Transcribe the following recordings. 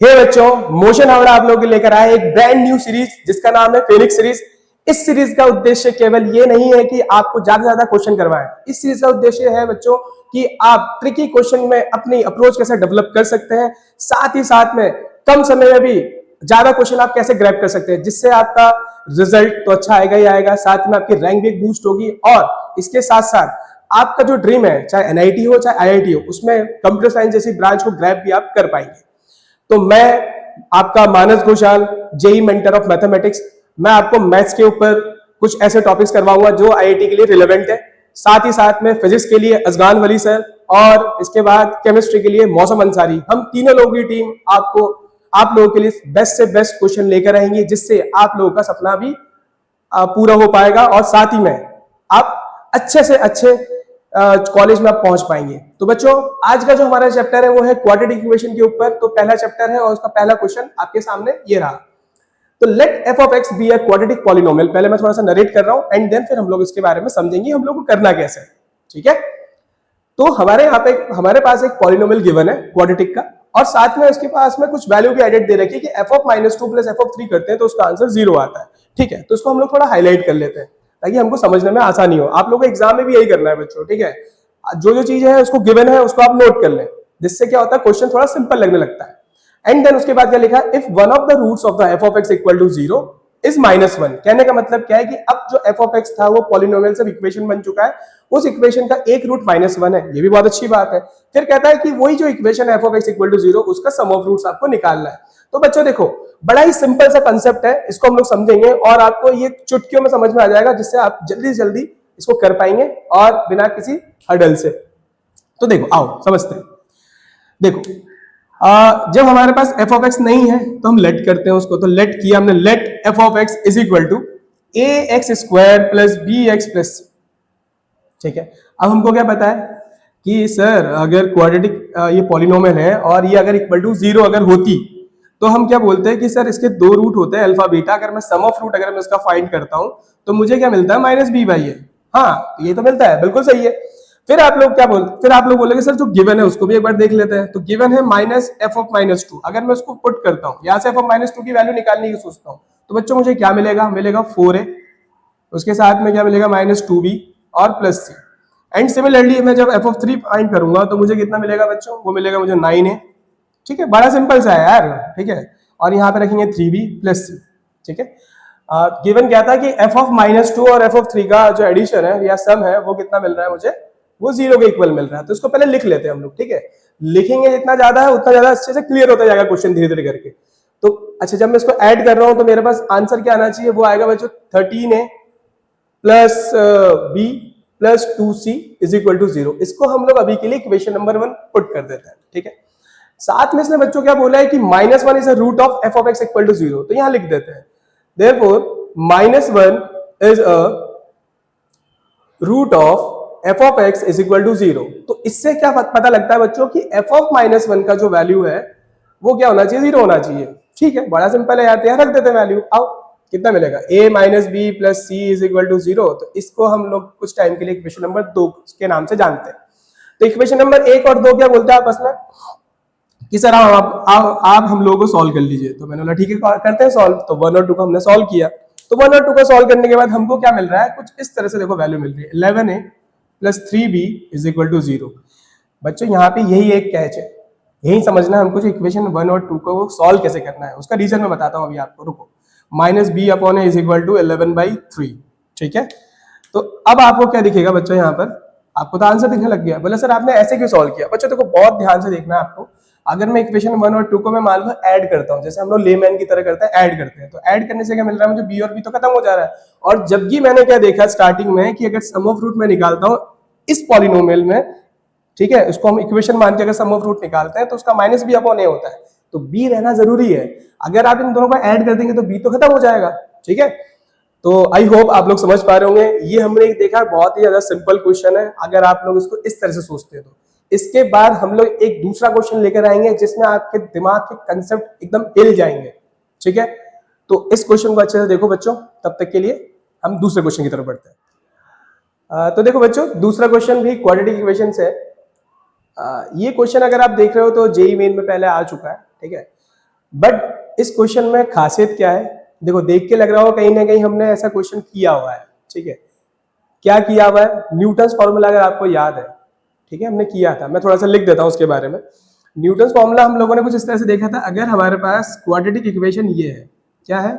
हे बच्चों, मोशन हावड़ा आप लोगों के लेकर आए एक ब्रांड न्यू सीरीज जिसका नाम है फिनिक्स सीरीज। इस सीरीज का उद्देश्य केवल ये नहीं है कि आपको ज्यादा से ज्यादा क्वेश्चन करवाएं। इस सीरीज का उद्देश्य है बच्चों कि आप ट्रिकी क्वेश्चन में अपनी अप्रोच कैसे डेवलप कर सकते हैं, साथ ही साथ में कम समय में भी ज्यादा क्वेश्चन आप कैसे ग्रैब कर सकते हैं, जिससे आपका रिजल्ट तो अच्छा आएगा ही आएगा, साथ में आपकी रैंक भी बूस्ट होगी। और इसके साथ साथ आपका जो ड्रीम है, चाहे एनआईटी हो चाहे आईआईटी हो, उसमें कंप्यूटर साइंस जैसी ब्रांच को ग्रैब भी आप कर पाएंगे। तो मैं आपका Manas Ghoshal, JEE mentor of mathematics, मैं आपको मैथ्स के ऊपर कुछ ऐसे टॉपिक्स करवाऊंगा जो आईआईटी के लिए रिलेवेंट है। साथ ही साथ में फिजिक्स के लिए असगान वली सर और इसके बाद केमिस्ट्री के लिए मौसम अंसारी, हम तीनों लोगों की टीम आप लोगों के लिए बेस्ट से बेस्ट क्वेश्चन लेकर आएंगे, जिससे आप लोगों का सपना भी पूरा हो पाएगा और साथ ही में आप अच्छे से अच्छे कॉलेज में आप पहुंच पाएंगे। तो बच्चों, आज का जो हमारा चैप्टर है वो है क्वाड्रेटिक इक्वेशन के ऊपर। तो पहला चैप्टर है और उसका पहला क्वेश्चन आपके सामने ये रहा। तो let f of x be a quadratic polynomial. पहले मैं थोड़ा सा नरेट कर रहा हूं एंड देन फिर हम लोग इसके बारे में समझेंगे हम लोग को करना कैसे है। ठीक है, तो हमारे पास एक पॉलिनोमियल गिवन है क्वाड्रेटिक का, और साथ में उसके पास में कुछ वैल्यू भी एडेड दे रखी है कि F of -2 plus F of 3 करते हैं तो उसका आंसर 0 आता है। ठीक है, तो इसको हम लोग थोड़ा हाईलाइट कर लेते हैं ताकि हमको समझने में आसानी हो। आप लोगों को एग्जाम में भी यही करना है बच्चों। ठीक है, जो जो चीज है उसको गिवन है उसको आप नोट कर लें, जिससे क्या होता है क्वेश्चन थोड़ा सिंपल लगने लगता है। एंड देन उसके बाद क्या लिखा है, if one of the roots of the f of x equal to 0 is -1। कहने का मतलब क्या है कि अब जो एफ ऑफ एक्स था वो पॉलिनोमियल से इक्वेशन बन चुका है, उस इक्वेशन का एक रूट -1 है। ये भी बहुत अच्छी बात है। फिर कहता है कि वही जो equation f of x equal to 0 उसका सम ऑफ रूट्स आपको निकालना है। तो बच्चों देखो, बड़ा ही सिंपल सा कंसेप्ट है, इसको हम लोग समझेंगे और आपको ये चुटकियों में समझ में आ जाएगा, जिससे आप जल्दी से जल्दी इसको कर पाएंगे और बिना किसी हडल से। तो देखो, आओ समझते हैं। देखो, जब हमारे पास एफ ऑफ एक्स नहीं है तो हम लेट करते हैं उसको। तो लेट किया हमने, let f of x is equal to a x square plus B x plus c. ठीक है, अब हमको क्या पता है कि सर अगर क्वाड्रेटिक ये पॉलिनोमियल है और ये अगर इक्वल टू 0 अगर होती तो हम क्या बोलते हैं कि सर इसके दो रूट होते हैं अल्फा बीटा। अगर मैं सम ऑफ रूट अगर मैं इसका फाइंड करता हूं तो मुझे क्या मिलता है, -b/a। हाँ, ये तो मिलता है, बिल्कुल सही है। फिर आप लोग बोलेंगे सर जो गिवन है उसको भी एक बार देख लेते हैं। तो गिवन है -f of -2। अगर मैं उसको पुट करता हूं, यहां से f of -2 की वैल्यू निकालने की सोचता हूं, तो बच्चों मुझे क्या मिलेगा, मिलेगा 4a, उसके साथ में क्या मिलेगा -2b और प्लस c। एंड सिमिलरली मैं जब f of 3 फाइंड करूंगा तो मुझे कितना मिलेगा बच्चों, वो मिलेगा मुझे 9a। ठीक है, बड़ा सिंपल सा है यार। ठीक है, और यहाँ पे रखेंगे 3b प्लस c। ठीक है, गिवन क्या था कि f of -2 और f of 3 का जो एडिशन है या सम है वो कितना मिल रहा है मुझे, वो 0 के इक्वल मिल रहा है। तो इसको पहले लिख लेते हैं हम लोग। ठीक है, लिखेंगे जितना ज्यादा है उतना ज्यादा अच्छे से क्लियर होता जाएगा क्वेश्चन धीरे धीरे करके। तो अच्छा, जब मैं इसको ऐड कर रहा हूं तो मेरे पास आंसर क्या आना चाहिए, वो आएगा बच्चों 13a plus b plus 2c is equal to 0। इसको हम लोग अभी के लिए इक्वेशन नंबर 1 पुट कर देते हैं। ठीक है, साथ में इसने बच्चों क्या बोला है कि -1 is a root of f of x equal to 0। तो यहां लिख देते हैं, therefore -1 is a root of f of x is equal to 0। तो इससे क्या पता लगता है बच्चों कि f of -1 का जो वैल्यू है वो क्या होना चाहिए, 0 होना चाहिए। ठीक है, बड़ा सिंपल है यार, यहाँ रख देते हैं वैल्यू। आओ, कितना मिलेगा, a minus B plus C is equal to 0। तो इसको हम लोग कुछ टाइम के लिए इक्वेशन नंबर 2 के नाम से जानते हैं। तो इक्वेशन नंबर 1 और 2 क्या बोलते हैं आपस में कि सर आप हम लोगों को सॉल्व कर लीजिए। तो मैंने बोला ठीक है, करते हैं सॉल्व। तो 1 और 2 को हमने सॉल्व किया। तो 1 और 2 को सॉल्व करने के बाद हमको क्या मिल रहा है, कुछ इस तरह से देखो वैल्यू मिल रही है, 11a plus 3b is equal to 0। बच्चों यहाँ पे यही एक कैच है, यही समझना है हमको, जो इक्वेशन 1 और 2 को सॉल्व कैसे करना है उसका रीजन मैं बताता हूँ अभी आपको। रुको, -b/a इज इक्वल टू 11/3। ठीक है, तो अब आपको क्या दिखेगा बच्चों, यहाँ पर आपको तो आंसर दिखने लग गया। बोले सर आपने ऐसे क्यों सॉल्व किया। बच्चों देखो, बहुत ध्यान से देखना है आपको। अगर मैं इक्वेशन 1 और 2 को मैं मान लो ऐड करता हूं, जैसे हम लोग लेमैन की तरह करते हैं, ऐड करते हैं, तो ऐड करने से क्या मिल रहा है मुझे, b और b तो खत्म हो जा रहा है। और जबकि मैंने क्या देखा स्टार्टिंग में कि अगर सम ऑफ रूट में निकालता हूं इस पॉलिनोमियल में, ठीक है, उसको हम इक्वेशन मान के अगर सम ऑफ रूट निकालते हैं तो उसका -b/a होता है। तो b रहना जरूरी है। अगर आप इन दोनों को ऐड कर देंगे तो b तो खत्म हो जाएगा। ठीक है, तो आई होप आप लोग समझ पा रहे होंगे। ये हमने देखा, बहुत ही ज्यादा सिंपल क्वेश्चन है अगर आप लोग इसको इस तरह से सोचते हैं तो। इसके बाद हम लोग एक दूसरा क्वेश्चन लेकर आएंगे जिसमें आपके दिमाग के कंसेप्ट एकदम हिल जाएंगे। ठीक है, तो इस क्वेश्चन को अच्छे से देखो बच्चों। तब तक के लिए हम दूसरे क्वेश्चन की तरफ बढ़ते हैं। तो देखो बच्चों, दूसरा क्वेश्चन भी क्वाड्रेटिक इक्वेशन से है। ये क्वेश्चन अगर आप देख रहे हो तो जेईई मेन में पहले आ चुका है। ठीक है, बट इस क्वेश्चन में खासियत क्या है, देखो देख के लग रहा हो कहीं ना कहीं हमने ऐसा क्वेश्चन किया हुआ है, ठीक है। क्या किया हुआ है, न्यूटन्स फॉर्मूला अगर आपको याद है, ठीक है, हमने किया था, मैं थोड़ा सा लिख देता हूं उसके बारे में। न्यूटन्स फॉर्मूला हम लोगों ने कुछ इस तरह से देखा था, अगर हमारे पास क्वाड्रेटिक इक्वेशन ये है, क्या है,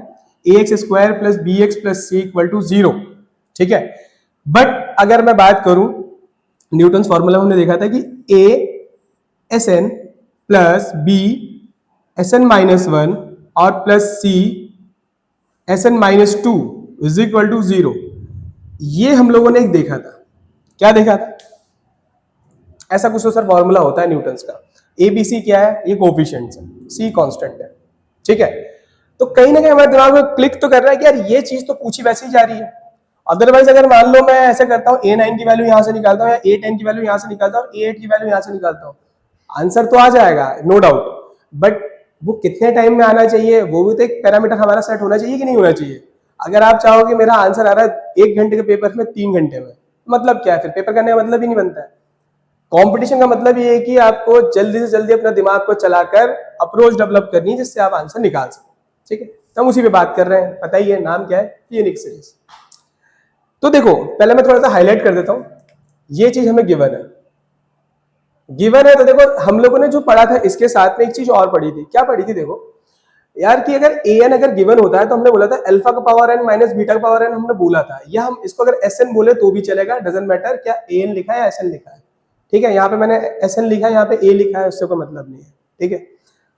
ax square plus B x plus C equal to 0, ठीक है। बट अगर मैं बात करूं, न्यूटन्स फॉर्मूला हमने देखा था कि a S N plus B S N minus 1 और plus C S N minus 2 is equal to 0। ये हम लोगों ने एक देखा था, क्या देखा था, ऐसा कुछ तो सर फॉर्मूला होता है न्यूटन्स का। ए बी सी क्या है, ये कोफिशिएंट्स है, सी कांस्टेंट है, ठीक है। तो कहीं ना कहीं हमारे दिमाग में क्लिक तो कर रहा है कि यार ये चीज तो पूछी वैसे ही जा रही है। अदरवाइज अगर मान लो मैं ऐसे करता हूँ, A9 की वैल्यू यहां से निकालता हूँ, या A10 की वैल्यू यहां से निकालता हूँ, A8 की वैल्यू यहां से निकालता हूँ, आंसर तो आ जाएगा नो डाउट, बट वो कितने टाइम में आना चाहिए, वो भी तो एक पैरामीटर हमारा सेट होना चाहिए कि नहीं होना चाहिए। अगर आप चाहो कि मेरा आंसर आ रहा है 1 घंटे के पेपर में 3 घंटे में, मतलब क्या है, फिर पेपर करने का मतलब ही नहीं बनता है। कंपटीशन का मतलब ये है कि आपको जल्दी से जल्दी अपना दिमाग को चलाकर अप्रोच डेवलप करनी है जिससे आप आंसर निकाल सको, ठीक है। तो हम उसी पे बात कर रहे हैं, पता ही है नाम क्या है, फेनिक्स सीरीज। तो देखो पहले मैं थोड़ा सा हाईलाइट कर देता हूं, ये चीज हमें गिवन है, गिवन है। तो देखो हम लोगों ने जो पढ़ा था इसके साथ में एक चीज और पढ़ी थी, क्या पढ़ी थी, देखो यार कि अगर an अगर गिवन होता है तो हमने बोला था अल्फा का पावर n माइनस बीटा का पावर n हमने बोला था, या हम इसको अगर sn बोले तो भी चलेगा, डजंट मैटर क्या an लिखा है या sn लिखा है, ठीक है। यहाँ पे मैंने sn लिखा है, यहाँ पे a लिखा है, उससे कोई मतलब नहीं है, ठीक है।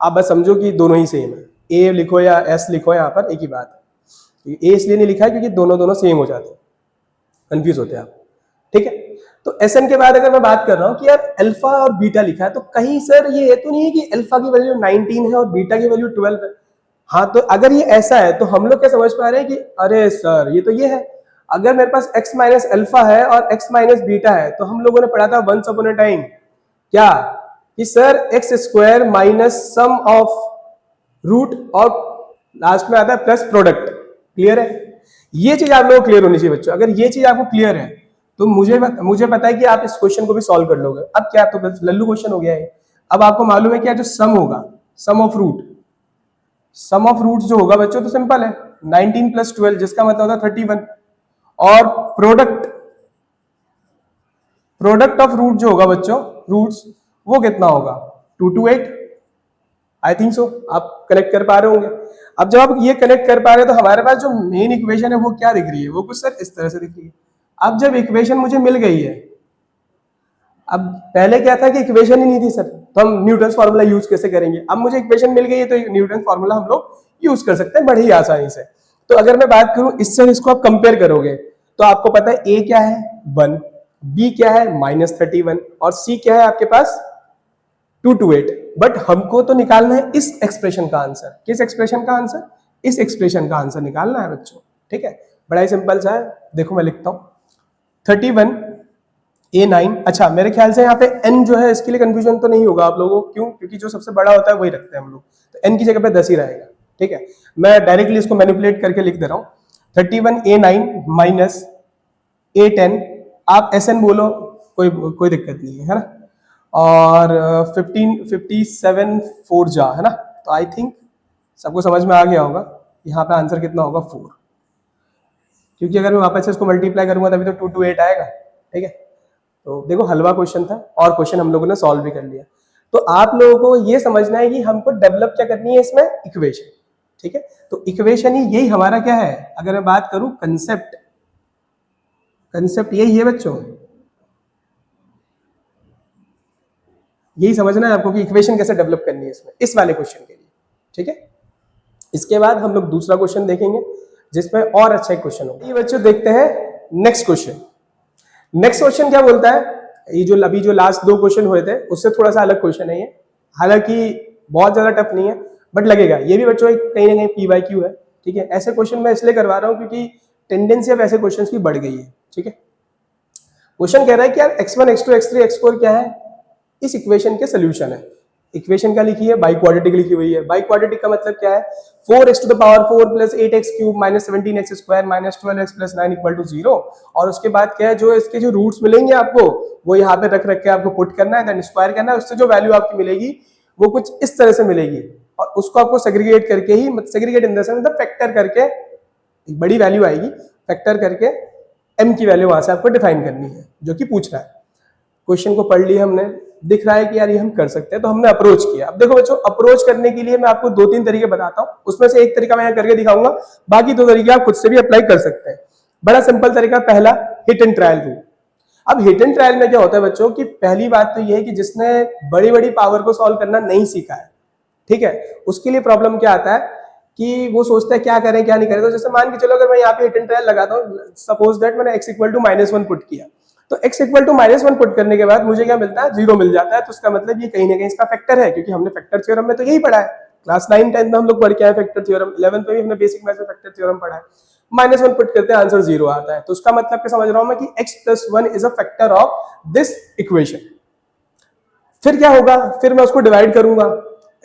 आप बस समझो कि दोनों ही सेम है, a लिखो या s लिखो, यहाँ पर एक ही बात है। a इसलिए नहीं लिखा है क्योंकि दोनों सेम हो जाते हैं, कंफ्यूज होते हैं आप, ठीक है। तो Sn के बाद अगर मैं बात कर रहा हूं कि यार अल्फा और बीटा लिखा है, तो कहीं सर ये तो नहीं है कि अल्फा की वैल्यू 19 है और बीटा की वैल्यू 12 है। हाँ, तो अगर ये ऐसा है तो हम लोग क्या समझ पा रहे हैं कि अरे सर ये तो ये है, अगर मेरे पास x माइनस अल्फा है और x माइनस बीटा है, तो हम लोगों ने पढ़ा था वंस अपॉन अ टाइम क्या, कि sir X square minus sum of root और लास्ट में आता है प्लस प्रोडक्ट। क्लियर है, ये चीज आप लोगों को क्लियर होनी चाहिए बच्चों। अगर ये चीज आपको क्लियर है तो मुझे पता है कि आप इस क्वेश्चन को भी सॉल्व कर लोगे। अब क्या, तो लल्लू क्वेश्चन हो गया है। अब आपको मालूम है क्या, जो सम होगा, सम ऑफ रूट जो होगा बच्चों, तो सिंपल है 19 प्लस 12, जिसका मतलब होता है 31, और प्रोडक्ट ऑफ रूट जो होगा बच्चों, रूट्स, वो कितना होगा 2 to 8, आई थिंक सो आप कनेक्ट कर पा रहे होंगे। अब जब आप ये कनेक्ट कर पा रहे हैं तो हमारे पास जो मेन इक्वेशन है वो क्या दिख रही है, वो कुछ सर इस तरह से दिख रही है। अब जब इक्वेशन मुझे मिल गई है, अब पहले क्या था कि इक्वेशन ही नहीं थी सर, तो हम न्यूटन्स फार्मूला यूज कैसे करेंगे। अब मुझे इक्वेशन मिल गई है तो न्यूटन फार्मूला हम लोग यूज कर सकते हैं बड़े ही आसानी से। तो अगर मैं बात करूं इससे, इसको आप कंपेयर करोगे तो आपको पता है ए क्या है 1, बी क्या है -31 और सी क्या है आपके पास 2 to 8। बट हमको तो निकालना है इस एक्सप्रेशन का आंसर। किस एक्सप्रेशन का आंसर, इस एक्सप्रेशन का आंसर निकालना है बच्चों, ठीक है। बड़ा ही सिंपल सा है, देखो मैं लिखता हूं 31 A9। अच्छा मेरे ख्याल से यहाँ पे n जो है इसके लिए कंफ्यूजन तो नहीं होगा आप लोगों को, क्यों, क्योंकि जो सबसे बड़ा होता है वही रखते हैं हम लोग, तो n की जगह पे 10 ही रहेगा, ठीक है। मैं डायरेक्टली इसको मैनिपुलेट करके लिख दे रहा हूँ 31 A9 माइनस A10, आप SN बोलो, कोई दिक्कत नहीं है ना, और 57 4 जा है ना, तो आई थिंक सबको समझ में आ गया होगा यहाँ पे आंसर कितना होगा 4, क्योंकि अगर मैं वापस से इसको मल्टीप्लाई करूंगा तभी तो 2 to 8 आएगा, ठीक है। तो देखो हलवा क्वेश्चन था और क्वेश्चन हम लोगों ने सॉल्व भी कर लिया। तो आप लोगों को ये समझना है कि हमको डेवलप क्या करनी है इसमें, इक्वेशन, ठीक है। तो इक्वेशन ही यही हमारा क्या है, अगर मैं बात करूं कंसेप्ट यही है बच्चों, यही समझना है आपको कि इक्वेशन कैसे डेवलप करनी है इसमें, इस वाले क्वेश्चन के लिए, ठीक है। इसके बाद हम लोग दूसरा क्वेश्चन देखेंगे जिसमें और अच्छा क्वेश्चन होगा। ये बच्चों देखते हैं नेक्स्ट क्वेश्चन। नेक्स्ट क्वेश्चन क्या बोलता है, ये जो अभी जो लास्ट 2 क्वेश्चन हुए थे उससे थोड़ा सा अलग क्वेश्चन है ये, हालांकि बहुत ज्यादा टफ नहीं है बट लगेगा। ये भी बच्चों कहीं ना कहीं PYQ है, ठीक है। ऐसे क्वेश्चन मैं इसलिए करवा रहा हूँ क्योंकि टेंडेंसी अब ऐसे क्वेश्चन की बढ़ गई है, ठीक है। क्वेश्चन कह रहा है कि यार x1 x2 x3 x4 क्या है, इस इक्वेशन के सोल्यूशन है। इक्वेशन क्या लिखी है, बाई क्वाड्रेटिक लिखी हुई है। बाई क्वाड्रेटिक का मतलब क्या है, 4x to the power 4 plus 8x cube minus 17x square minus 12x plus 9 equal to 0। और उसके बाद क्या है, जो इसके जो रूट्स मिलेंगे आपको वो यहाँ पे रख के आपको पुट करना है, देन स्क्वायर करना है, उससे जो वैल्यू आपकी मिलेगी वो कुछ इस तरह से मिलेगी। और उसको आपको सेग्रीगेट करके ही, सेग्रीगेट इन द सेंस मतलब फैक्टर करके एक बड़ी वैल्यू आएगी, फैक्टर करके m की वैल्यू वहां से आपको डिफाइन करनी है, जो कि पूछ रहा है। क्वेश्चन को पढ़ लिया हमने, दिख रहा है कि यार ये हम कर सकते हैं, तो हमने अप्रोच किया। अब देखो बच्चों, अप्रोच करने के लिए मैं आपको 2-3 तरीके बताता हूं, उसमें से एक तरीका मैं करके दिखाऊंगा, बाकी 2 तरीके आप खुद से भी अप्लाई कर सकते हैं। बड़ा सिंपल तरीका पहला, हिट एंड ट्रायल रूल। अब हिट एंड ट्रायल में क्या होता है बच्चों की, पहली बात तो ये है कि जिसने बड़ी बड़ी पावर को सॉल्व करना नहीं सीखा है, ठीक है, उसके लिए प्रॉब्लम क्या आता है कि वो सोचता है क्या करें क्या नहीं करें। तो जैसे मान के चलो अगर मैं यहाँ पे हिट एंड ट्रायल लगाता हूँ, सपोज दैट मैंने x इक्वल टू -1 पुट किया, तो x इक्वल टू -1 पुट करने के बाद मुझे क्या मिलता है, 0 मिल जाता है। तो उसका मतलब ये कहीं ना कहीं इसका फैक्टर है, क्योंकि हमने फैक्टर थ्योरम में तो यही पढ़ा है, क्लास 9-10 में हम लोग पढ़ के आए फैक्टर थ्योरम, 11th में भी हमने बेसिक मैथ्स में फैक्टर थ्योरम पढ़ा है। -1 पुट करते हैं, आंसर 0 आता है। तो उसका मतलब क्या समझ रहा हूं मैं कि x + 1 is a factor of this equation. फिर क्या होगा, फिर मैं उसको डिवाइड करूंगा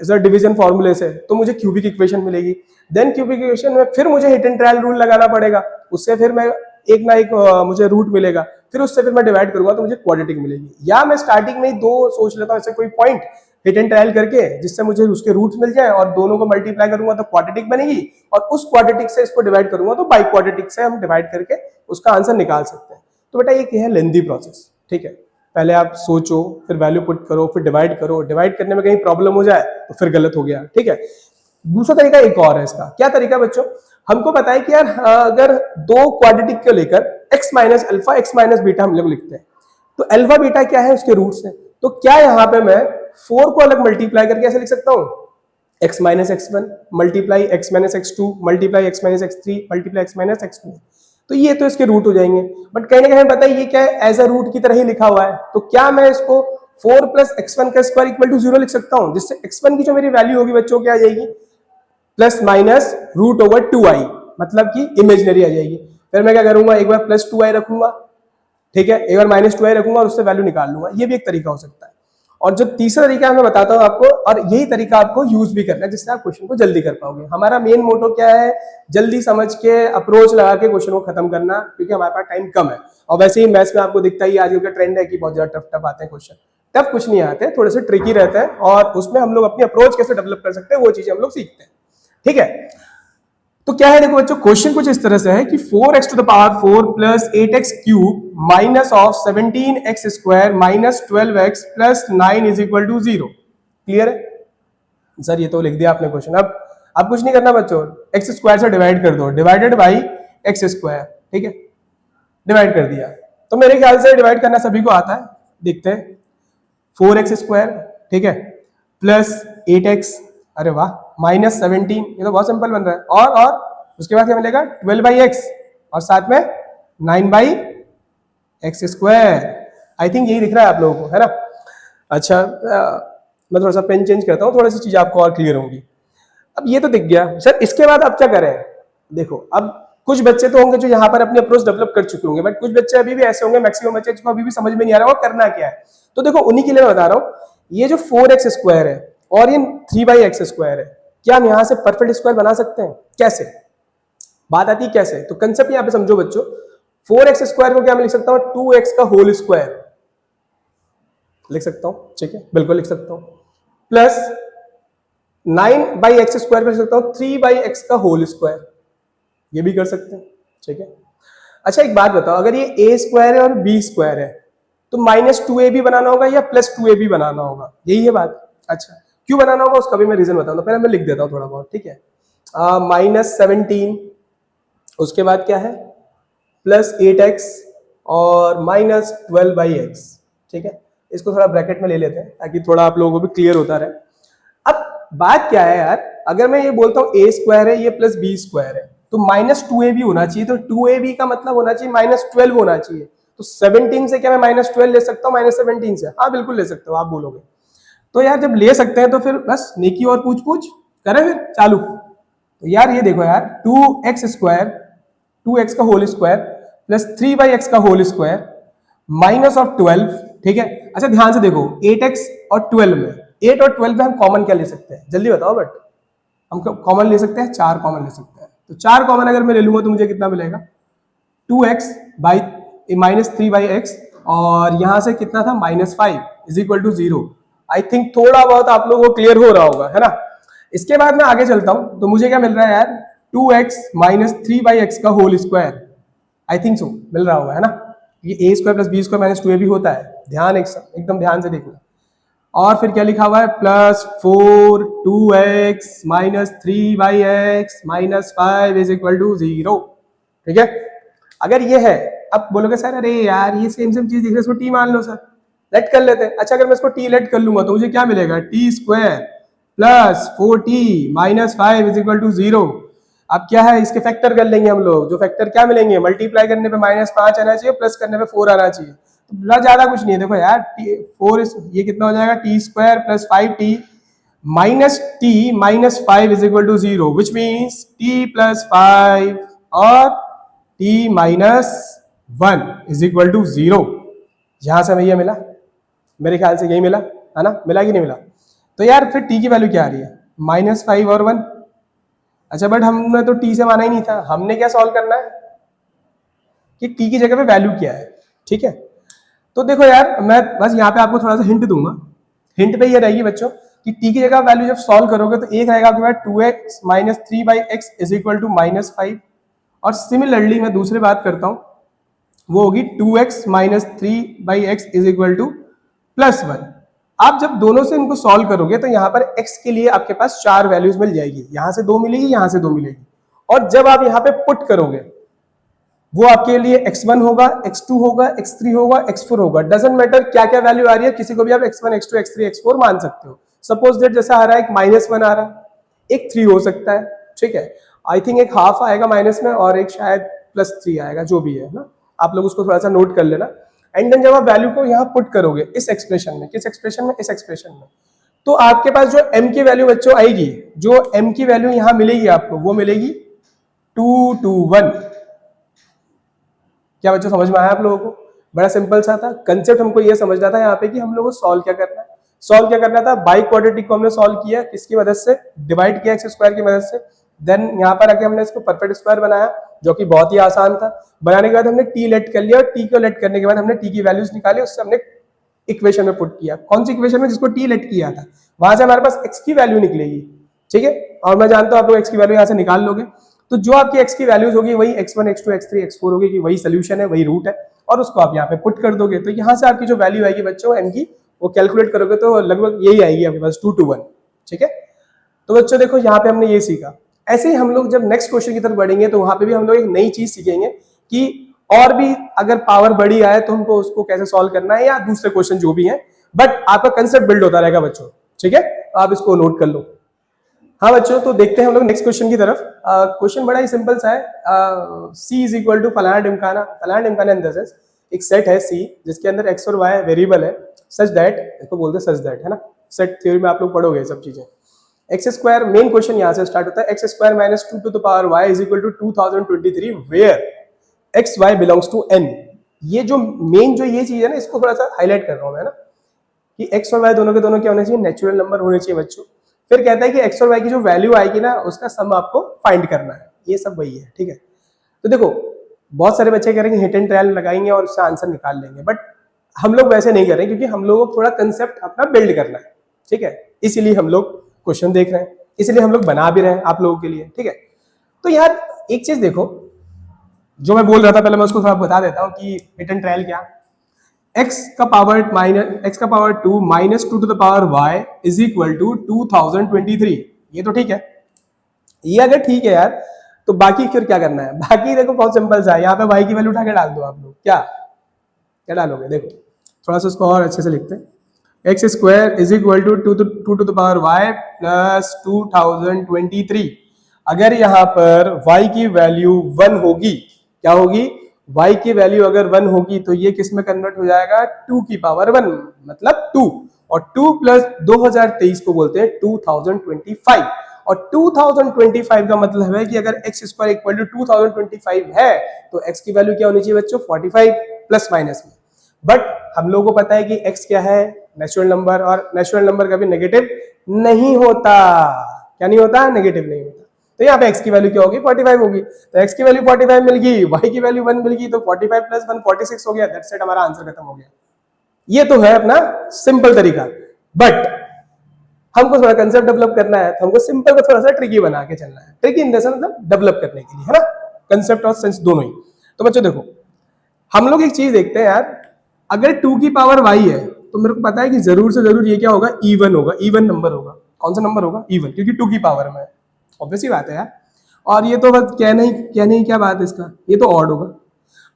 एज अ डिवीजन फॉर्मूले से, तो मुझे क्यूबिक इक्वेशन मिलेगी। देन क्यूबिक इक्वेशन में फिर मुझे हिट एंड ट्रायल रूल लगाना पड़ेगा, उससे फिर मैं एक ना एक मुझे रूट मिलेगा, फिर उससे फिर मैं डिवाइड करूंगा तो मुझे क्वाड्रेटिक मिलेगी। या मैं स्टार्टिंग में ही 2 सोच लेता हूं ऐसे कोई पॉइंट हिट एंड ट्रायल करके, जिससे मुझे उसके रूट्स मिल जाए और दोनों को मल्टीप्लाई करूंगा तो क्वाड्रेटिक बनेगी, और उस क्वाड्रेटिक से इसको डिवाइड करूंगा तो बाई क्वाड्रेटिक से हम डिवाइड करके उसका आंसर निकाल सकते हैं। तो बेटा ये है लेंथी प्रोसेस, ठीक है। पहले आप सोचो, फिर वैल्यू पुट करो, फिर डिवाइड करो, डिवाइड करने में कहीं प्रॉब्लम हो जाए तो फिर गलत हो गया, ठीक है। दूसरा तरीका एक और है इसका। क्या तरीका बच्चों, हमको पता है कि यार अगर 2 क्वाड्रेटिक को लेकर x minus alpha x minus beta हम लोग लिखते हैं, तो अल्फा बीटा क्या है, उसके रूट्स हैं। तो क्या यहाँ पे मैं 4 को अलग मल्टीप्लाई करके ऐसे लिख सकता हूँ, x minus x1 multiply x minus x2 multiply x minus x3 multiply x minus x4, तो ये तो इसके रूट हो जाएंगे। बट कहीं ना कहीं पता है ये क्या है, एज अ रूट की तरह ही लिखा हुआ है। तो क्या मैं इसको 4 + x1 का स्क्वायर इक्वल टू 0 लिख सकता हूँ, जिससे x1 की जो मेरी वैल्यू होगी बच्चों क्या आ जाएगी, +-√/2i, मतलब कि इमेजिनरी आ जाएगी। फिर मैं क्या करूंगा, एक बार +2i रखूंगा, ठीक है, एक बार -2i रखूंगा और उससे वैल्यू निकाल लूंगा। ये भी एक तरीका हो सकता है। और जो तीसरा तरीका मैं बताता हूं आपको, और यही तरीका आपको यूज भी करना है जिससे आप क्वेश्चन को जल्दी कर पाओगे। हमारा मेन मोटो क्या है, जल्दी समझ के अप्रोच लगा के क्वेश्चन को खत्म करना, क्योंकि हमारे पास टाइम कम है। और वैसे ही मैथ्स में आपको दिखता ही आजकल का ट्रेंड है कि बहुत ज्यादा टफ आते हैं क्वेश्चन। टफ कुछ नहीं आते, थोड़े से ट्रिकी रहते हैं, और उसमें हम लोग अपनी अप्रोच कैसे डेवलप कर सकते हैं वो चीजें हम लोग सीखते हैं, ठीक है। तो क्या है देखो बच्चों, क्वेश्चन कुछ इस तरह से है कि 4x⁴ + 8x³ minus of 17x² minus 12x + 9 = 0। Clear है सर, ये तो लिख दिया आपने क्वेश्चन। अब कुछ नहीं करना बच्चों, x² से डिवाइड कर दो, डिवाइडेड बाई x², ठीक है, डिवाइड कर दिया। तो मेरे ख्याल से डिवाइड करना सभी को आता है, देखते हैं। 4x², ठीक है, प्लस 8x, अरे वाह, माइनस 17, ये तो बहुत सिंपल बन रहा है। और उसके बाद क्या मिलेगा, 12/x, और साथ में 9/x²। आई थिंक यही दिख रहा है आप लोगों को, है ना। अच्छा, मैं थोड़ा सा पेन चेंज करता हूँ, थोड़ी सी चीजें आपको और क्लियर होंगी। अब ये तो दिख गया सर, इसके बाद अब क्या करें। देखो, अब कुछ बच्चे तो होंगे जो यहाँ पर अपनी अप्रोच डेवलप कर चुके होंगे, बट कुछ बच्चे अभी भी ऐसे होंगे, मैक्सिमम बच्चे जिनको अभी भी समझ में नहीं आ रहा वो करना क्या है। तो देखो, उन्हीं के लिए मैं बता रहा हूँ, ये जो 4x² है और ये 3/x² है, क्या हम यहां से परफेक्ट स्क्वायर बना सकते हैं? कैसे, बात आती है कैसे। तो कंसेप्ट यहां पे समझो बच्चों, 4x² को क्या मैं लिख सकता हूं, 2x का होल स्क्वायर लिख सकता हूं, ठीक है, बिल्कुल लिख सकता हूं, प्लस 9/x² को लिख सकता हूं 3/x का होल स्क्वायर, ये भी कर सकते हैं, ठीक है। अच्छा, एक बात बताओ, अगर ये a² है और b² है, तो -2ab बनाना होगा या +2ab बनाना होगा, यही है बात। अच्छा, क्यों बनाना होगा उसका भी मैं रीजन बताऊंगा, पहले मैं लिख देता हूं थोड़ा बहुत, ठीक है। -17, उसके बाद क्या है, +8x और -12/x, ठीक है। इसको थोड़ा ब्रैकेट में ले लेते हैं ताकि थोड़ा आप लोगों को भी क्लियर होता रहे। अब बात क्या है यार, अगर मैं ये बोलता हूँ a² है ये प्लस b² है, तो -2ab होना चाहिए, तो 2ab का मतलब होना चाहिए -12 होना चाहिए। तो 17 से क्या मैं -12 ले सकता हूँ, -17 से? हाँ बिल्कुल ले सकते हो, आप बोलोगे। तो यार जब ले सकते हैं तो फिर बस नेकी और पूछ पूछ करें फिर चालू। तो यार ये देखो यार, 2x का होल स्क्वायर प्लस 3/x का होल स्क्वायर माइनस ऑफ 12, ठीक है। अच्छा ध्यान से देखो, 8x और 12 में, 8 और 12 में हम कॉमन क्या ले सकते हैं, जल्दी बताओ। बट हम कॉमन ले सकते हैं, 4 कॉमन ले सकते हैं। तो 4 कॉमन अगर मैं ले लूंगा तो मुझे कितना मिलेगा, 2x बाई -3/x, और यहां से कितना था -5 = 0। आई थिंक थोड़ा बहुत आप लोगों को क्लियर हो रहा होगा, है ना। इसके बाद मैं आगे चलता हूं तो मुझे क्या मिल रहा है यार, 2x माइनस 3/x का whole square, I think so मिल रहा होगा, है ना। ये a square plus b square minus 2ab भी होता है, ध्यान एकदम ध्यान से देखना। और फिर क्या लिखा हुआ है, plus 4 2x minus 3/x minus 5 is equal to 0। ठीक है, अगर ये है, अब बोलोगे सर अरे यार ये सेम सेम चीज दिख रही है, इसको टी मान लो सर, लेट कर लेते हैं। अच्छा, अगर मैं इसको टी लेट कर लूंगा तो मुझे क्या मिलेगा, T square plus 4t minus 5 is equal to 0। अब क्या है, इसके फैक्टर कर लेंगे हम लोग, जो फैक्टर क्या मिलेंगे, मल्टीप्लाई करने पे -5 आना चाहिए, प्लस करने पे 4 आना चाहिए। तो ज्यादा कुछ नहीं है, देखो यार 4 ये कितना हो जाएगा, T square plus 5t minus t minus 5 is equal to 0, which means t plus 5 और t minus 1 is equal to 0। यहां से हमें ये मिला, मेरे ख्याल से यही मिला, है ना, मिला कि नहीं मिला। तो यार फिर t की वैल्यू क्या आ रही है, -5 और 1। अच्छा, बट हमने तो t से माना ही नहीं था, हमने क्या सॉल्व करना है कि t की जगह पे वैल्यू क्या है। ठीक है, तो देखो यार मैं बस यहाँ पे आपको थोड़ा सा हिंट दूंगा, हिंट पे ये रहेगी बच्चों कि t की जगह वैल्यू जब सॉल्व करोगे तो एक रहेगा आपके पास 2x minus 3/x is equal to -5, और सिमिलरली मैं दूसरी बात करता हूं, वो होगी 2x minus 3/x is equal to +1। आप जब दोनों से इनको सॉल्व करोगे तो यहाँ पर x के लिए आपके पास 4 वैल्यूज मिल जाएगी, यहां से 2 मिलेगी, यहां से 2 मिलेगी, और जब आप यहाँ पे पुट करोगे वो आपके लिए x1 होगा, x2 होगा, x3 होगा, x4 होगा, डजंट मैटर क्या क्या वैल्यू आ रही है, किसी को भी आप x1 x2 x3 x4 मान सकते हो। सपोज दैट जैसा आ रहा है एक -1 आ रहा है, एक 3 हो सकता है, ठीक है, आई थिंक एक हाफ आएगा माइनस में और एक शायद +3 आएगा, जो भी है ना, आप लोग उसको थोड़ा सा नोट कर लेना। एंड देन जब आप वैल्यू को यहाँ पुट करोगे इस एक्सप्रेशन में, किस एक्सप्रेशन में, इस एक्सप्रेशन में, तो आपके पास जो m की वैल्यू बच्चों आएगी, जो m की वैल्यू यहाँ मिलेगी आपको, वो मिलेगी 2 to 1। क्या बच्चों समझ में आया आप लोगों को, बड़ा सिंपल सा था कंसेप्ट, हमको ये समझना था यहाँ पे कि हम लोगों को सॉल्व क्या करना है। सॉल्व क्या करना था, बाई क्वाड्रेटिक को हमने सॉल्व किया, किसकी मदद से, डिवाइड किया एक्स स्क्वायर की मदद से, देन यहाँ पर आके हमने इसको परफेक्ट स्क्वायर बनाया, जो कि बहुत ही आसान था। बनाने के बाद हमने टी लेट कर लिया, और टी को लेट करने के बाद हमने टी की वैल्यूज निकाली, उससे हमने इक्वेशन में पुट किया। कौन सी इक्वेशन में, जिसको टी लेट किया था, वहां से हमारे पास एक्स की वैल्यू निकलेगी। ठीक है, और मैं जानता हूं आप लोग एक्स की वैल्यू यहाँ से निकाल लोगे, तो जो आपकी एक्स की वैल्यूज होगी वही x1 x2 x3 x4 होगी, कि वही सोल्यूशन है, वही रूट है, और उसको आप यहाँ पे पुट कर दोगे, तो यहाँ से आपकी जो वैल्यू आएगी बच्चों m की, वो कैलकुलेट करोगे तो लगभग यही आएगी आपके पास 2 to 1। ठीक है, तो बच्चों देखो यहाँ पे हमने ये सीखा। ऐसे ही हम लोग जब नेक्स्ट क्वेश्चन की तरफ बढ़ेंगे तो वहां पे भी हम लोग एक नई चीज सीखेंगे कि और भी अगर पावर बड़ी आए तो हमको उसको कैसे सॉल्व करना है, या दूसरे क्वेश्चन जो भी है, बट आपका कंसेप्ट बिल्ड होता रहेगा बच्चों। ठीक है, तो आप इसको नोट कर लो। हाँ बच्चों, तो देखते हैं हम लोग नेक्स्ट क्वेश्चन की तरफ। क्वेश्चन बड़ा ही सिंपल सा है, C इज इक्वल टू फलाना ढिमकाना, फलाना ढिमकाना इन द सेंस एक सेट है C जिसके अंदर x और y वेरिएबल है, सच दैट, इसको बोलते हैं सच दैट, है ना, सेट थ्योरी में आप लोग पढ़ोगे सब चीजें। एक्स स्क्वायर, मेन क्वेश्चन यहाँ से स्टार्ट होता है, X square minus 2 to the power y is equal to 2023 where X Y belongs to n। ये जो मेन जो ये चीज है ना, इसको थोड़ा सा हाईलाइट कर रहा हूँ मैं ना, कि x और y दोनों के दोनों क्या होने चाहिए, नेचुरल नंबर होने चाहिए बच्चों। फिर कहता है कि x और y की जो वैल्यू आएगी ना, उसका सम आपको फाइंड करना है, ये सब वही है। ठीक है, तो देखो बहुत सारे बच्चे कह रहे हैं हिट एंड ट्रायल लगाएंगे और उससे आंसर निकाल लेंगे, बट हम लोग वैसे नहीं कर रहे, क्योंकि हम लोगों को थोड़ा कंसेप्ट अपना बिल्ड करना है। ठीक है, इसीलिए हम लोग क्वेश्चन देख रहे हैं, इसलिए हम लोग बना भी रहे हैं आप लोगों के लिए। ठीक है, तो यार एक चीज देखो, जो मैं बोल रहा था पहले मैं उसको थोड़ा बता देता हूँ कि हिट एंड ट्रायल क्या, x का power -x 2 minus 2 to the power y is equal to 2023। ये तो ठीक है, ये अगर ठीक है यार, तो बाकी फिर क्या करना है, बाकी देखो बहुत सिंपल सा है, यहाँ पे y की वैल्यू उठा के डाल दो आप लोग, क्या डालोगे, देखो थोड़ा सा उसको और अच्छे से लिखते हैं, X square is equal to 2 to the power y plus 2023। अगर यहाँ पर y की वैल्यू 1 होगी, क्या होगी, y की वैल्यू अगर 1 होगी तो ये किस में कन्वर्ट हो जाएगा, 2 की पावर 1 मतलब 2, और 2 प्लस 2023 को बोलते हैं 2025, और 2025 का मतलब है कि अगर x स्क्वायर इक्वल टू 2025 है तो x की वैल्यू क्या होनी चाहिए बच्चों, 45 प्लस माइनस में। बट हम लोगों को पता है कि x क्या है, नेचुरल नंबर, और नेचुरल नंबर कभी नेगेटिव नहीं होता। क्या नहीं होता, नेगेटिव नहीं होता। तो यहाँ पे x की वैल्यू क्या होगी, 45 होगी, तो x की वैल्यू 45 मिल गई, y की वैल्यू 1 मिल गई, तो 45 प्लस 1 46 हो गया, दैट्स इट, हमारा आंसर खत्म हो गया। ये तो है अपना सिंपल तरीका। बट हमको थोड़ा कंसेप्ट डेवलप करना है, तो हमको सिंपल को थोड़ा सा ट्रिकी बना के चलना है। ट्रिकी इन द सेंस मतलब डेवलप करने के लिए, है ना, कंसेप्ट और सेंस दोनों ही। तो बच्चों देखो, हम लोग एक चीज देखते हैं यार, अगर 2 की पावर y है तो मेरे को पता है कि जरूर से जरूर ये क्या होगा, इवन होगा, इवन नंबर होगा। कौन सा नंबर होगा, इवन, क्योंकि 2 की पावर में, ऑब्वियसली बात है यार। और ये तो बस कहने ही क्या बात है इसका, ये तो ऑड होगा।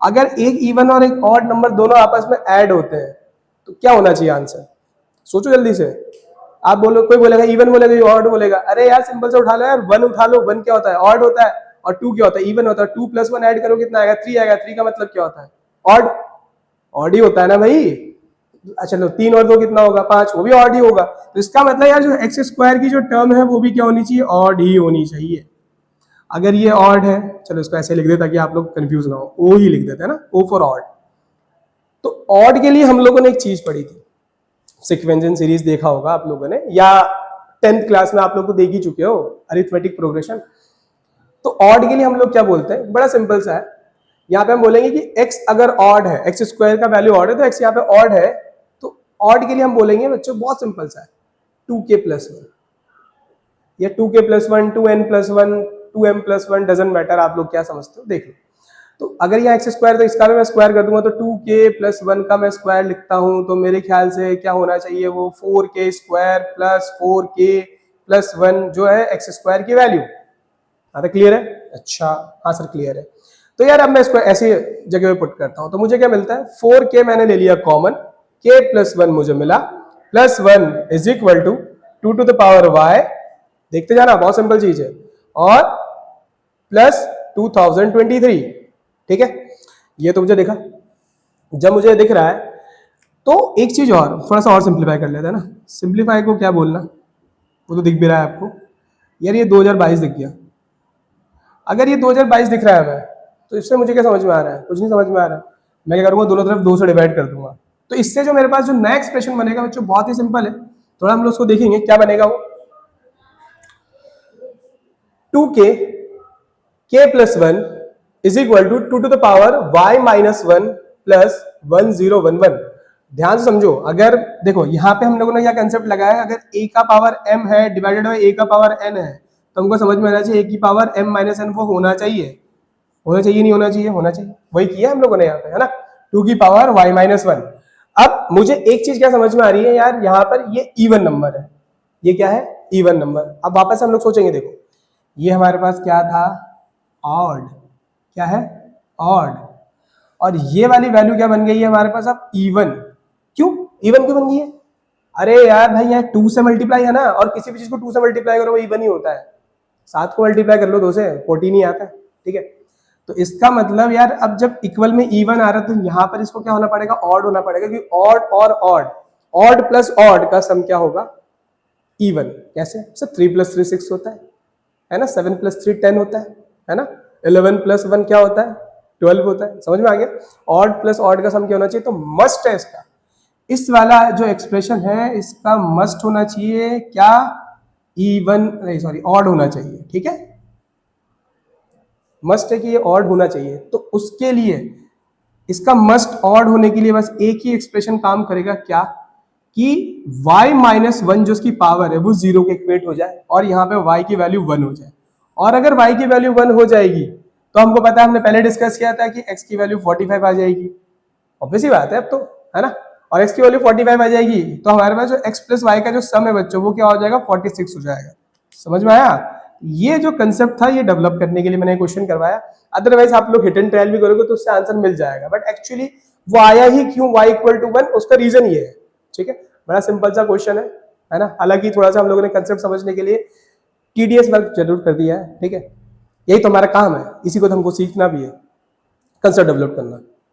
अगर एक इवन और एक ऑड नंबर दोनों आपस में ऐड होते हैं तो क्या होना चाहिए आंसर, सोचो जल्दी से। आप बोलो, कोई बोलेगा इवन बोलेगा, ऑड बोलेगा। अरे यार सिंपल से उठा लो यार, 1 उठा लो, 1 क्या होता है, ऑड होता है, और 2 क्या होता है, इवन होता है। 2 + 1 ऐड करो कितना आएगा, 3 आएगा। 3 का मतलब क्या होता है, ऑड, ऑड ही होता है ना भाई। अच्छा लो, 3 और 2 कितना होगा, 5, वो भी ऑड ही होगा। तो इसका मतलब यार जो x² की जो टर्म है वो भी क्या होनी चाहिए, ऑड ही होनी चाहिए। अगर ये ऑड है, चलो इसको ऐसे लिख दे ताकि आप लोग कंफ्यूज ना हो, ओ ही लिख देते हैं ना, ओ फॉर ऑड। तो ऑड के लिए हम लोगों ने एक चीज पढ़ी थी, सीक्वेंशियल सीरीज देखा होगा आप लोगों ने, या 10th क्लास में आप लोग तो देख ही चुके हो, अरिथमेटिक प्रोग्रेशन। तो ऑड के लिए हम लोग क्या बोलते हैं, बड़ा सिंपल सा है। यहाँ पे हम बोलेंगे कि x अगर ऑड है, x² का वैल्यू ऑड है, तो x यहाँ पे ऑड है, तो ऑड के लिए हम बोलेंगे बच्चों बहुत सिंपल सा है, 2k+1 या 2k+1, 2n+1, 2m+1, doesn't matter, आप लोग क्या समझते हो देख लो। तो अगर यहाँ x² तो इसका भी मैं स्क्वायर कर दूंगा, तो 2k+1 का मैं स्क्वायर लिखता हूं, तो मेरे ख्याल से क्या होना चाहिए, वो 4k² + 4k+1 जो है x² की वैल्यू। हाँ तो क्लियर है, अच्छा हाँ सर क्लियर है। तो यार अब मैं इसको ऐसी जगह पे पुट करता हूं, तो मुझे क्या मिलता है, 4k मैंने ले लिया कॉमन, k+1 मुझे मिला, +1 = 2 to the power y, देखते जाना बहुत सिंपल चीज है, और प्लस 2023, ठीक है। ये तो मुझे दिखा, जब मुझे दिख रहा है तो एक चीज और थोड़ा सा और सिंप्लीफाई कर लेते हैं ना। सिंप्लीफाई को क्या बोलना, वो तो दिख भी रहा है आपको यार, ये 2022 दिख गया। अगर ये 2022 दिख रहा है हमें, तो इससे मुझे क्या समझ में आ रहा है, कुछ नहीं समझ में आ रहा है। मैं क्या करूंगा, दोनों तरफ 2 से डिवाइड कर दूंगा, तो इससे जो मेरे पास जो नया एक्सप्रेशन बनेगा बच्चों बहुत ही सिंपल है, थोड़ा हम लोग उसको देखेंगे क्या बनेगा। वो 2k k+1 = 2 to the power y-1 + 1011। ध्यान से समझो, अगर देखो यहाँ पे हम लोगों ने क्या कंसेप्ट लगाया, अगर a का पावर m है डिवाइडेड बाय a का पावर n है, तो हमको समझ में आना चाहिए a की पावर m - n वो होना चाहिए, नहीं होना चाहिए, होना चाहिए। वही किया हम लोगों ने यहाँ पे, है ना, 2 की पावर y-1। अब मुझे एक चीज क्या समझ में आ रही है यार, यहाँ पर ये इवन नंबर है, ये क्या है, इवन नंबर। अब वापस हम लोग सोचेंगे, देखो ये हमारे पास क्या था, ऑड, क्या है, ऑड, और ये वाली वैल्यू क्या बन गई है हमारे पास अब, इवन। क्यों इवन क्यों बन गई है, अरे यार भाई यहाँ 2 से मल्टीप्लाई है ना, और किसी भी चीज को 2 से मल्टीप्लाई करो वो इवन ही होता है। 7 को मल्टीप्लाई कर लो 2 से, 14 ही आता है, ठीक है। तो इसका मतलब यार अब जब इक्वल में इवन आ रहा है, तो यहाँ पर इसको क्या होना पड़ेगा, ऑड होना पड़ेगा, क्योंकि ऑड और ऑड, ऑड प्लस ऑड का सम क्या होगा, इवन। कैसे सर, 3 + 3 6 होता है ना, 7 + 3 10 होता है ना, 11 + 1 क्या होता है, 12 होता है। समझ में आ गया, ऑड प्लस ऑड का सम क्या होना चाहिए, तो मस्ट है इसका, इस वाला जो एक्सप्रेशन है इसका मस्ट होना चाहिए क्या, इवन, नहीं सॉरी ऑड होना चाहिए, ठीक है, मस्ट है कि ये ऑड होना चाहिए। तो उसके लिए इसका मस्ट ऑड होने के लिए बस एक ही एक्सप्रेशन काम करेगा, क्या, कि y-1 जो उसकी पावर है वो 0 के इक्वेट हो जाए, और यहाँ पे y की वैल्यू 1 हो जाए। और अगर y की वैल्यू 1 हो जाएगी तो हमको पता है, हमने पहले डिस्कस किया था कि x की वैल्यू 45 आ जाएगी, ऑब्वियसली बात है अब तो, है ना, और x की वैल्यू 45 आ जाएगी, तो हमारे पास जो x + y का जो सम है बच्चों वो क्या हो जाएगा, 46 हो जाएगा। समझ में आया, ये जो कंसेप्ट था ये डेवलप करने के लिए मैंने क्वेश्चन करवाया। अदरवाइज आप लोग हिट एंड ट्रायल भी करोगे तो उससे आंसर मिल जाएगा, बट एक्चुअली वो आया ही क्यों, y = 1, उसका रीजन ये है, ठीक है। बड़ा सिंपल सा क्वेश्चन है ना, हालांकि थोड़ा सा हम लोगों ने कंसेप्ट समझने के लिए टीडीएस वर्क जरूर कर दिया है, ठीक है। यही तो हमारा काम है, इसी को तो हमको सीखना भी है, कंसेप्ट डेवलप करना।